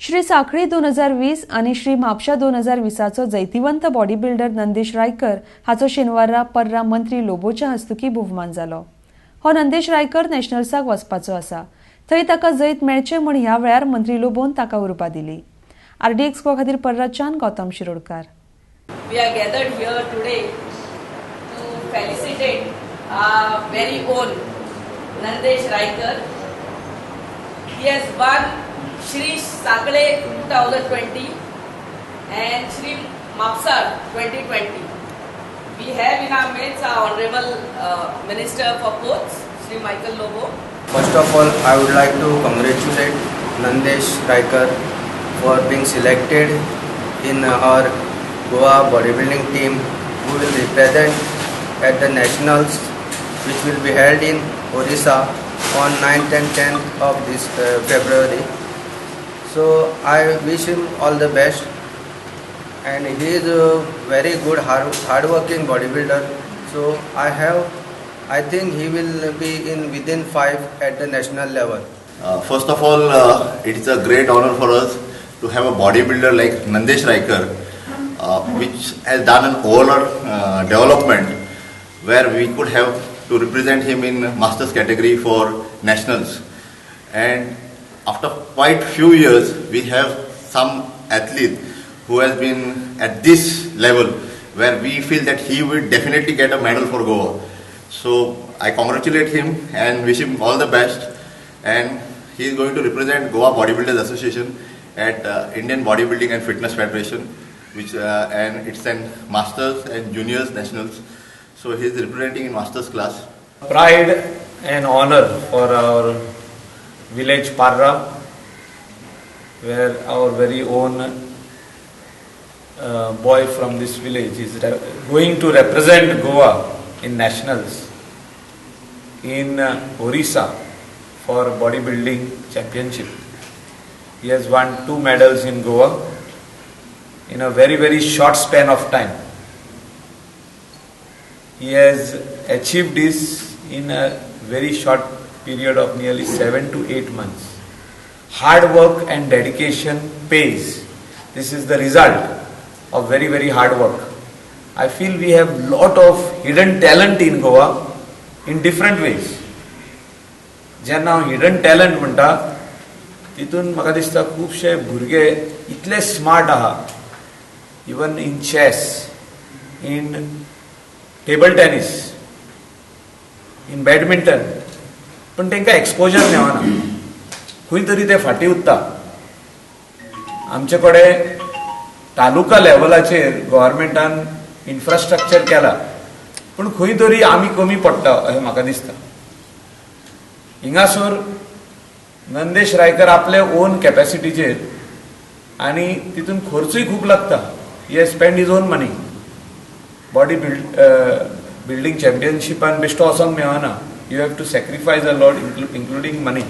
श्री साखळी 2020 आणि श्री म्हापशा 2020चो जैतिवंत बॉडी बिल्डर नंदेश रायकर हाचो शेनवारा पर्रा मंत्री लोबोच्या हस्तुकी भोवमान जालो। हो नंदेश रायकर नॅशनल्साक वचपाचो आसा। थंय ताका जैत मेळचें म्हूण ह्या वेळार मंत्री लोबोन ताका उर्बा दिली। RD एक्सपो खातीर पर्राच्यान Gautam Shirodkar. We are gathered here today to felicitate our very own Nandesh Raikar. He has won Shri Sakale 2020 and Shri Mapsa 2020. We have in our midst our Honorable Minister for Ports, Shri Michael Lobo. First of all, I would like to congratulate Nandesh Raikar for being selected in our Goa bodybuilding team who will represent at the nationals which will be held in Odisha on 9th and 10th of this February. So I wish him all the best, and he is a very good hard-working bodybuilder. So I think he will be in within 5 at the national level. First of all, it is a great honor for us to have a bodybuilder like Nandesh Raikar, which has done an overall development where we could have to represent him in masters category for nationals. And after quite few years, we have some athlete who has been at this level where we feel that he will definitely get a medal for Goa. So I congratulate him and wish him all the best. And he is going to represent Goa Bodybuilders Association at Indian Bodybuilding and Fitness Federation, which and it's an masters and juniors nationals. So he is representing in masters class. Pride and honor for our village Parra, where our very own boy from this village is going to represent Goa in nationals in Orissa for bodybuilding championship. He has won 2 medals in Goa in a very short span of time. He has achieved this in a very short period of nearly 7 to 8 months. Hard work and dedication pays. This is the result of very hard work. I feel we have lot of hidden talent in Goa in different ways. जेन्ना हांव hidden talent म्हणटा तितून म्हाका दिसता खुबशे भुरगे इतले smart आहा, even in chess, in table tennis, in badminton, पण तांकां एक्सपोजर मेळना, खंय तरी ते फाटीं उरता. आमचे कडेन तालुका लेवलाचेर गव्हर्मेंटान इन्फ्रास्ट्रक्चर केला, पण खंय तरी आमी कमी पडटा अशें म्हाका दिसता. हिंगासर नंदेश रायकर आपले ओन कॅपॅसिटीचेर आनी तितून खर्चूय खूब लागता. He has spend his own money. Body building चॅम्पियनशिपान बेश्टो वचोंक मेळना. You have to sacrifice a lot including money.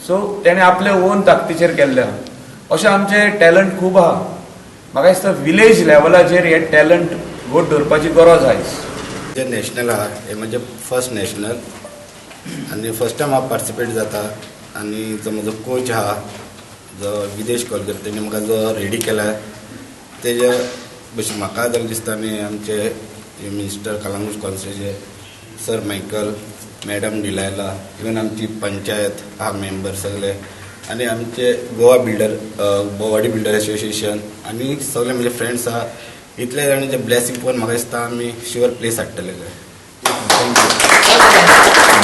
So तेणें आपले ओन ताकतीचेर केल्लें आहा. अशें आमचे टॅलंट खूब आहा. म्हाका दिसता विलेज लेवलाचेर हे टॅलंट घोट धरपाची गरज आहा. जे नॅशनल आहा हे म्हणजे फर्स्ट नॅशनल आणि फर्स्ट टाइम हांव पार्टिसिपेट जाता. आणि जो म्हजो कोच आहा जो विदेश कॉलकर तेणी म्हाका जो रेडी केला तेजे भशेन म्हाका जाल्यार दिसता. आनी आमचे मिनिस्टर कलांगूट कॉन्स्टिट्युएन्सीचे sir Michael, madam Delilah, even आमची पंचायत आहा मेंबर सगळे, आनी आमचे गोवा बॉडी बिल्डर असोसिएशन आनी सगळे म्हजे फ्रेंड्स आहा. इतले जाणांचे ब्लेसिंग पळोवन म्हाका दिसता आमी शुअर प्लेस हाडटले. थँक्यू.